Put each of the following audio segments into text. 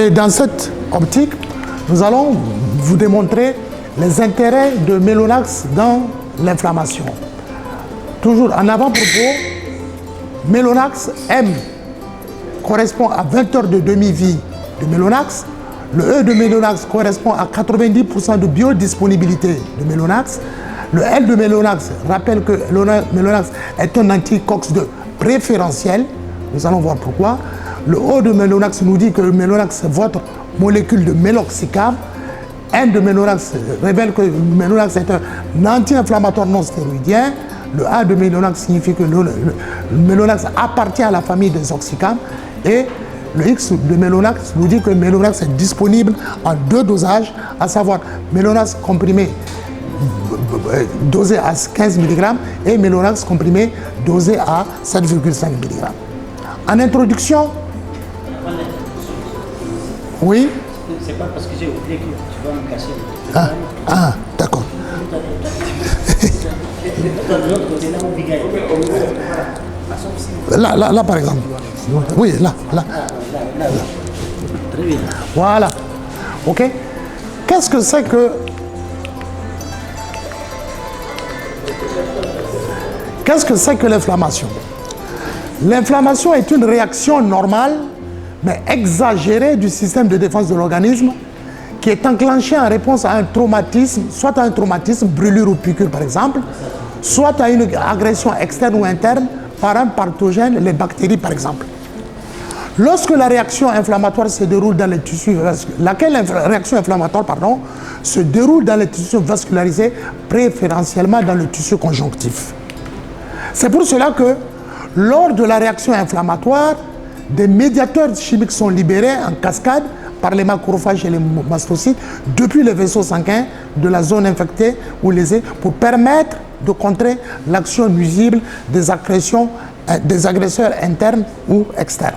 Et dans cette optique, nous allons vous démontrer les intérêts de Mélonax dans l'inflammation. Toujours en avant-propos, Mélonax M correspond à 20 heures de demi-vie de Mélonax. Le E de Mélonax correspond à 90% de biodisponibilité de Mélonax. Le L de Mélonax rappelle que Mélonax est un anti-COX-2 préférentiel. Nous allons voir pourquoi. Le O de Mélonax nous dit que le Mélonax est votre molécule de méloxicam. N de Mélonax révèle que Mélonax est un anti-inflammatoire non stéroïdien. Le A de Mélonax signifie que le Mélonax appartient à la famille des oxycam. Et le X de Mélonax nous dit que Mélonax est disponible en 2 dosages, à savoir Mélonax comprimé dosé à 15 mg et Mélonax comprimé dosé à 7,5 mg. En introduction, oui. C'est pas parce que j'ai oublié que tu vas me cacher. D'accord. Là, par exemple. Oui, là. Très bien. Voilà. OK. Qu'est-ce que c'est que... Qu'est-ce que c'est que l'inflammation? L'inflammation est une réaction normale, mais exagérée du système de défense de l'organisme qui est enclenchée en réponse à un traumatisme, soit à un traumatisme, brûlure ou piqûre par exemple, soit à une agression externe ou interne par un pathogène, les bactéries par exemple. Lorsque la réaction inflammatoire se déroule dans les tissus, réaction inflammatoire, se déroule dans les tissus vascularisés, préférentiellement dans le tissu conjonctif. C'est pour cela que lors de la réaction inflammatoire, des médiateurs chimiques sont libérés en cascade par les macrophages et les mastocytes depuis les vaisseaux sanguins de la zone infectée ou lésée pour permettre de contrer l'action nuisible des agresseurs internes ou externes.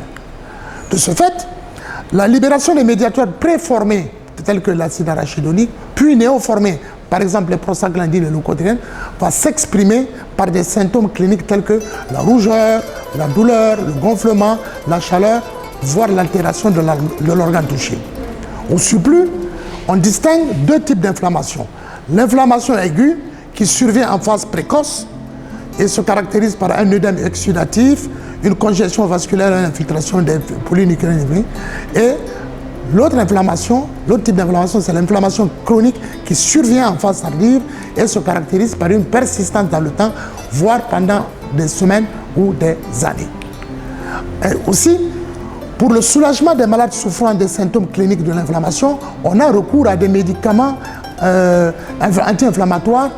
De ce fait, la libération des médiateurs préformés tels que l'acide arachidonique, puis néoformés, par exemple les prostaglandines et leucotriènes, va s'exprimer par des symptômes cliniques tels que la rougeur, la douleur, le gonflement, la chaleur, voire l'altération de l'organe touché. Au surplus, on distingue 2 types d'inflammation. L'inflammation aiguë, qui survient en phase précoce et se caractérise par un œdème exudatif, une congestion vasculaire et une infiltration des polynucléaires. Et l'autre type d'inflammation, c'est l'inflammation chronique qui survient en phase tardive et se caractérise par une persistance dans le temps, voire pendant des semaines ou des années. Et aussi, pour le soulagement des malades souffrant des symptômes cliniques de l'inflammation, on a recours à des médicaments anti-inflammatoires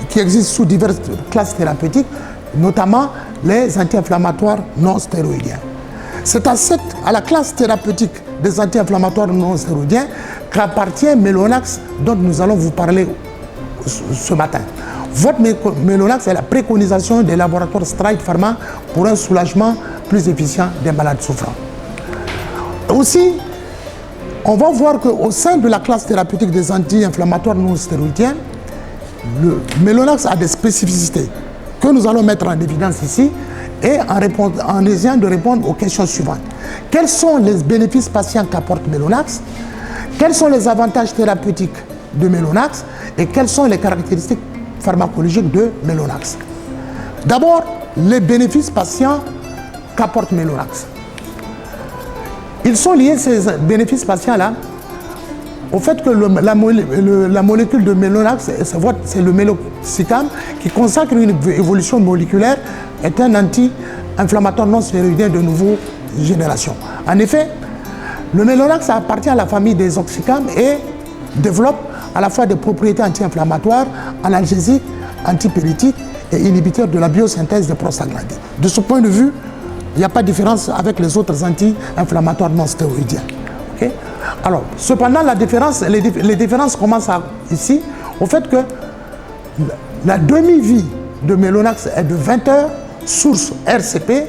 qui existent sous diverses classes thérapeutiques, notamment les anti-inflammatoires non stéroïdiens. C'est à la classe thérapeutique des anti-inflammatoires non stéroïdiens qu'appartient Mélonax, dont nous allons vous parler ce matin. Votre Mélonax est la préconisation des laboratoires Stride Pharma pour un soulagement plus efficient des malades souffrants. Aussi, on va voir qu'au sein de la classe thérapeutique des anti-inflammatoires non stéroïdiens, le Mélonax a des spécificités que nous allons mettre en évidence ici et en essayant de répondre aux questions suivantes. Quels sont les bénéfices patients qu'apporte Mélonax? Quels sont les avantages thérapeutiques de Mélonax? Et quelles sont les caractéristiques pharmacologiques de Mélonax? D'abord, les bénéfices patients qu'apporte Mélonax. Ils sont liés, ces bénéfices patients-là, au fait que la molécule de Mélonax, c'est le méloxicam, qui consacre une évolution moléculaire, est un anti-inflammatoire non stéroïdien de nouvelle génération. En effet, le Mélonax appartient à la famille des oxycam et développe à la fois des propriétés anti-inflammatoires, analgésiques, antipyrétiques et inhibiteurs de la biosynthèse des prostaglandines. De ce point de vue, il n'y a pas de différence avec les autres anti-inflammatoires non stéroïdiens. Okay? Alors, cependant, les différences commencent ici au fait que la demi-vie de Mélonax est de 20 heures, source RCP.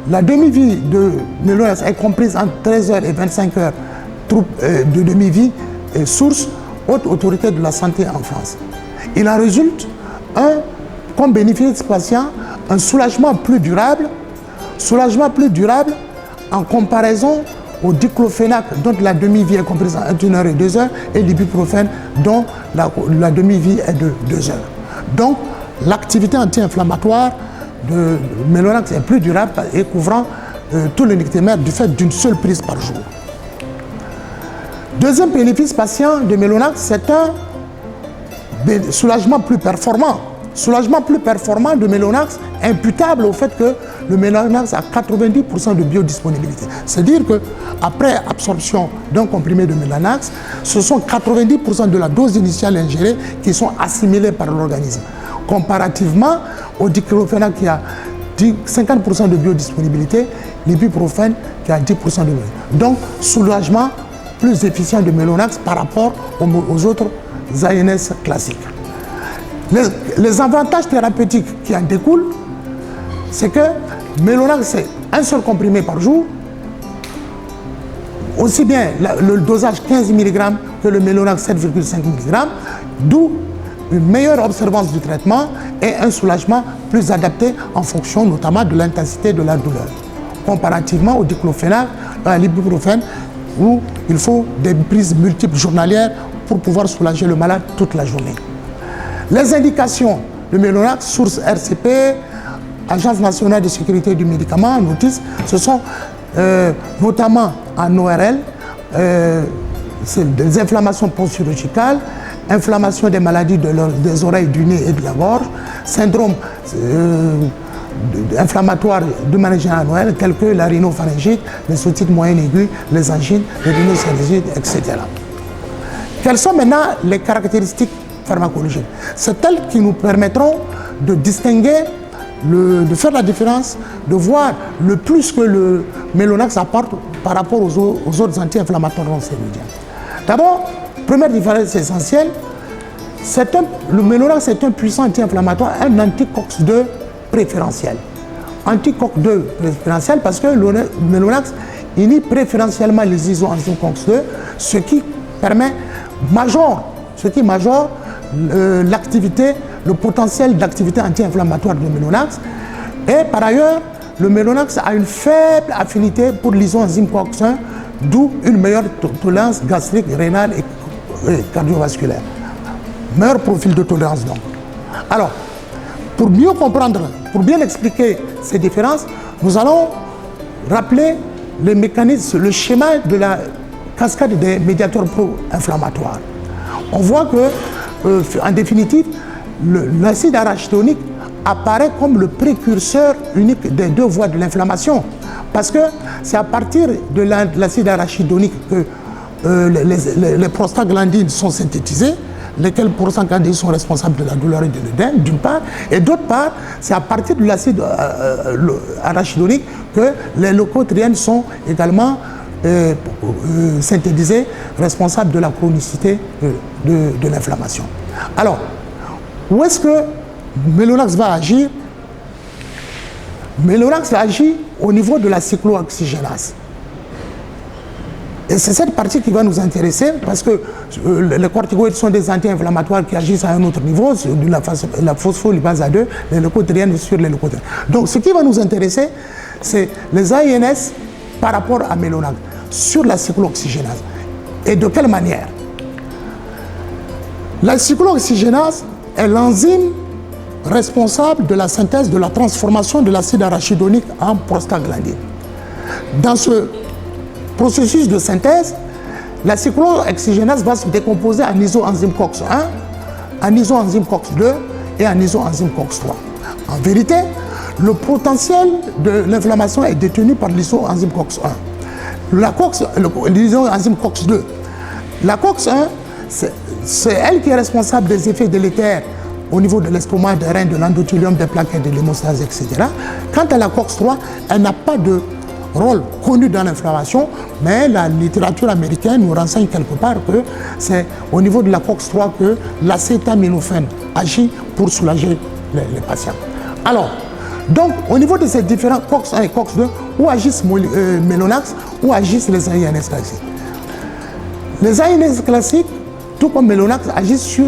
La demi-vie de Mélonax est comprise entre 13 heures et 25 heures de demi-vie, source Haute Autorité de la Santé en France. Il en résulte comme bénéfice patient, un soulagement plus durable en comparaison au diclofénac, dont la demi-vie est comprise en 1 heure et 2 heures, et l'ibuprofène, dont la demi-vie est de 2 heures. Donc, l'activité anti-inflammatoire de Mellonacks est plus durable et couvrant tout le nictémère du fait d'une seule prise par jour. Deuxième bénéfice patient de Mellonacks, c'est un soulagement plus performant. Soulagement plus performant de Mellonacks imputable au fait que le Mellonacks a 90% de biodisponibilité. C'est-à-dire qu'après absorption d'un comprimé de Mellonacks, ce sont 90% de la dose initiale ingérée qui sont assimilées par l'organisme. Comparativement au diclofénac qui a 50% de biodisponibilité, l'ibuprofène qui a 10% de biodisponibilité. Donc, soulagement plus efficient de Mellonacks par rapport aux autres ANS classiques. Les avantages thérapeutiques qui en découlent, c'est que Mellonacks, c'est un seul comprimé par jour, aussi bien le dosage 15 mg que le Mellonacks 7,5 mg, d'où une meilleure observance du traitement et un soulagement plus adapté en fonction notamment de l'intensité de la douleur, comparativement au diclofénac, à l'ibuprofène, où il faut des prises multiples journalières pour pouvoir soulager le malade toute la journée. Les indications de Mellonacks, source RCP, Agence nationale de sécurité du médicament, notice, ce sont notamment en ORL, des inflammations post-chirurgicales, inflammation des maladies des oreilles, du nez et de la gorge, syndrome inflammatoire de manière générale, tels que la rhinopharyngite, les otites moyennes aiguës, les angines, les rhinocérésites, etc. Quelles sont maintenant les caractéristiques pharmacologiques? C'est elles qui nous permettront de distinguer, de faire la différence, de voir le plus que le Mellonacks apporte par rapport aux autres anti-inflammatoires non stéroïdiens. D'abord, première différence essentielle, le Mellonacks est un puissant anti-inflammatoire, un anti-COX-2 préférentiel. Anti-COX-2 préférentiel parce que le Mellonacks inhibe préférentiellement les isoenzymes COX-2, ce qui majore l'activité, le potentiel d'activité anti-inflammatoire du Mellonacks. Et par ailleurs, le Mellonacks a une faible affinité pour l'isoenzyme COX-1, d'où une meilleure tolérance gastrique, rénale et cardiovasculaire. Meilleur profil de tolérance donc. Alors, pour mieux comprendre, pour bien expliquer ces différences, nous allons rappeler les mécanismes, le schéma de la cascade des médiateurs pro-inflammatoires. On voit que, en définitive, l'acide arachidonique apparaît comme le précurseur unique des deux voies de l'inflammation. Parce que c'est à partir de l'acide arachidonique que les prostaglandines sont synthétisées, lesquelles prostaglandines sont responsables de la douleur et de l'œdème, d'une part, et d'autre part, c'est à partir de l'acide arachidonique que les leucotriènes sont également synthétisées, responsables de la chronicité de l'inflammation. Alors, où est-ce que Mellonacks va agir? Mellonacks agit au niveau de la cyclooxygénase. Et c'est cette partie qui va nous intéresser parce que les corticoïdes sont des anti-inflammatoires qui agissent à un autre niveau, la phospholipase A2, les leucotriènes sur les leucotriènes. Donc ce qui va nous intéresser, c'est les AINS par rapport à Mellonacks sur la cyclooxygénase. Et de quelle manière? La cyclooxygénase est l'enzyme responsable de la synthèse, de la transformation de l'acide arachidonique en prostaglandine. Dans ce processus de synthèse, la cyclooxygénase va se décomposer en isoenzyme COX-1, en isoenzyme COX-2 et en isoenzyme COX-3. En vérité, le potentiel de l'inflammation est détenu par l'isoenzyme COX-1. L'isoenzyme COX-2. La COX-1, c'est elle qui est responsable des effets délétères au niveau de l'estomac, des reins, de l'endothélium, des plaquettes, de l'hémostase, etc. Quant à la COX-3, elle n'a pas de rôle connu dans l'inflammation, mais la littérature américaine nous renseigne quelque part que c'est au niveau de la COX-3 que l'acétaminophène agit pour soulager les patients. Alors, donc, au niveau de ces différents COX-1 et COX-2, où agissent Mellonacks, où agissent les AINS classiques? Les AINS classiques, tout comme Mellonacks, agissent sur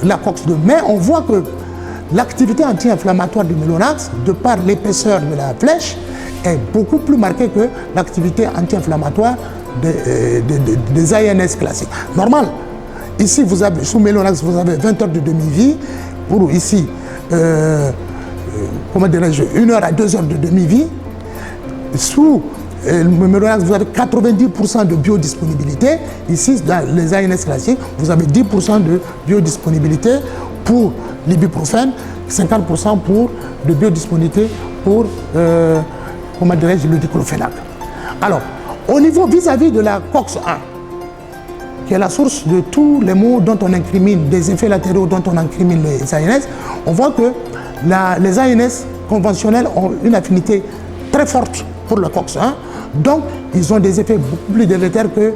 la COX-2. Mais on voit que l'activité anti-inflammatoire du Mellonacks, de par l'épaisseur de la flèche est beaucoup plus marquée que l'activité anti-inflammatoire des ANS classiques. Normal, ici, vous avez, sous Mélonax, vous avez 20 heures de demi-vie, pour ici, comment dirais-je, 1 heure à 2 heures de demi-vie. Sous Mélonax, vous avez 90% de biodisponibilité. Ici, dans les ANS classiques, vous avez 10% de biodisponibilité pour l'ibuprofène, 50% de biodisponibilité pour, comment dirais-je, le diclofénac. Alors, au niveau vis-à-vis de la COX-1, qui est la source de tous les maux dont on incrimine, des effets latéraux dont on incrimine les ANS, on voit que les ANS conventionnels ont une affinité très forte pour le COX-1, donc ils ont des effets beaucoup plus délétères que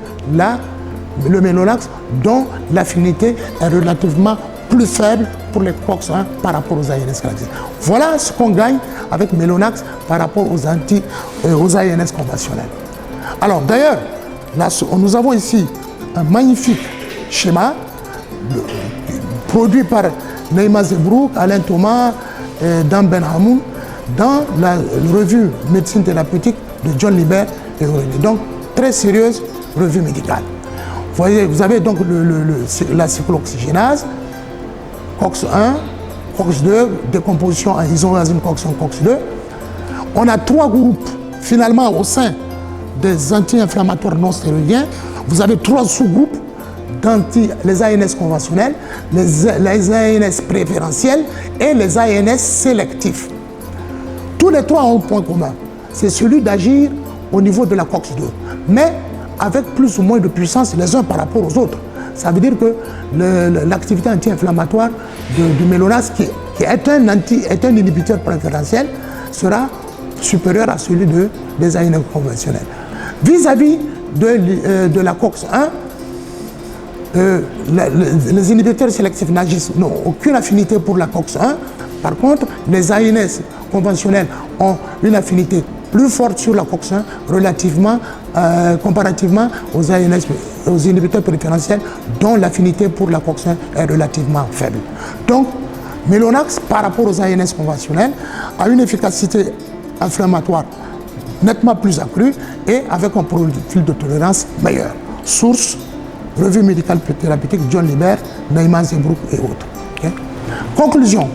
le Mélonax, dont l'affinité est relativement plus faible pour les COX-1 par rapport aux ANS classiques. Voilà ce qu'on gagne avec Mélonax par rapport aux ANS conventionnels. Alors d'ailleurs, nous avons ici un magnifique schéma produit par Neima Zebrouk, Alain Thomas, Dan Ben Hamoun, dans la revue Médecine thérapeutique de John Libert et Aurélie. Donc, très sérieuse revue médicale. Vous avez donc la cyclooxygénase, COX-1, COX-2, décomposition en isoenzyme COX-1, COX-2. On a 3 groupes, finalement, au sein des anti-inflammatoires non stéroïdiens. Vous avez 3 sous-groupes les ANS conventionnels, les ANS préférentiels et les ANS sélectifs. Tous les 3 ont un point commun, c'est celui d'agir au niveau de la COX-2, mais avec plus ou moins de puissance les uns par rapport aux autres. Ça veut dire que l'activité anti-inflammatoire du Mélonax, qui est un inhibiteur préférentiel, sera supérieur à celui des ANS conventionnels. Vis-à-vis de la COX-1, les inhibiteurs sélectifs n'ont aucune affinité pour la COX-1. Par contre, les ANS conventionnels ont une affinité plus forte sur la COX-1 comparativement aux inhibiteurs préférentiels dont l'affinité pour la COX-1 est relativement faible. Donc, Mélonax, par rapport aux ANS conventionnels, a une efficacité inflammatoire nettement plus accrue et avec un profil de tolérance meilleur. Source, revue médicale thérapeutique, John Libert, Neima Zebrouk et autres. Okay? Conclusion.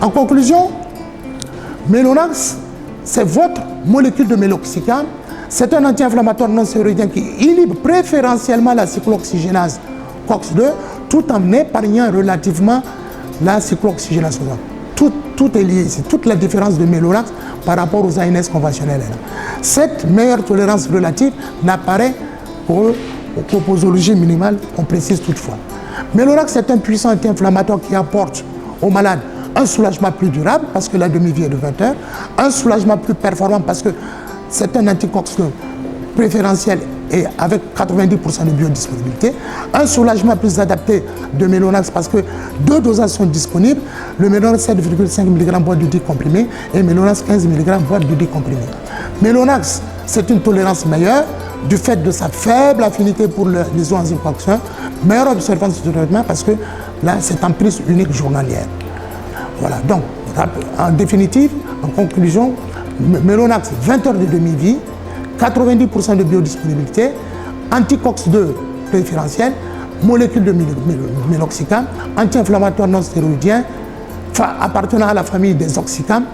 En conclusion, Mélonax, c'est votre molécule de méloxicam. C'est un anti-inflammatoire non stéroïdien qui inhibe préférentiellement la cyclooxygénase COX-2 tout en épargnant relativement la cyclooxygénase. Tout est lié ici. Toute la différence de Mélonax par rapport aux ANS conventionnels. Cette meilleure tolérance relative n'apparaît qu'aux posologies minimales, on précise toutefois. Mélonax est un puissant anti-inflammatoire qui apporte aux malades un soulagement plus durable parce que la demi-vie est de 20 heures, un soulagement plus performant parce que c'est un anti-COX préférentiel et avec 90% de biodisponibilité, un soulagement plus adapté de Mélonax parce que 2 dosages sont disponibles, le Mélonax 7,5 mg boîte de 10 comprimés et Mélonax 15 mg boîte de 10 comprimés. Mélonax, c'est une tolérance meilleure du fait de sa faible affinité pour les enzymes COX-1, meilleure observance du traitement parce que là, c'est en prise unique journalière. Voilà, donc, en définitive, en conclusion, Mélonax, 20 heures de demi-vie, 90% de biodisponibilité, anti-COX-2 préférentiel, molécule de méloxicam, anti-inflammatoire non stéroïdien, appartenant à la famille des oxycam,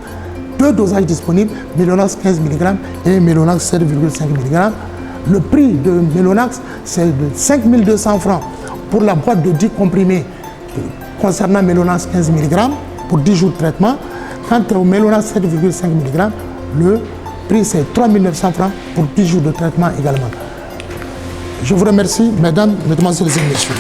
2 dosages disponibles, Mélonax 15 mg et Mélonax 7,5 mg. Le prix de Mélonax, c'est de 5 200 francs pour la boîte de 10 comprimés concernant Mélonax 15 mg pour 10 jours de traitement. Quant au Mélonax 7,5 mg, le prix c'est 3 900 francs pour 10 jours de traitement également. Je vous remercie, mesdames, mesdemoiselles et messieurs.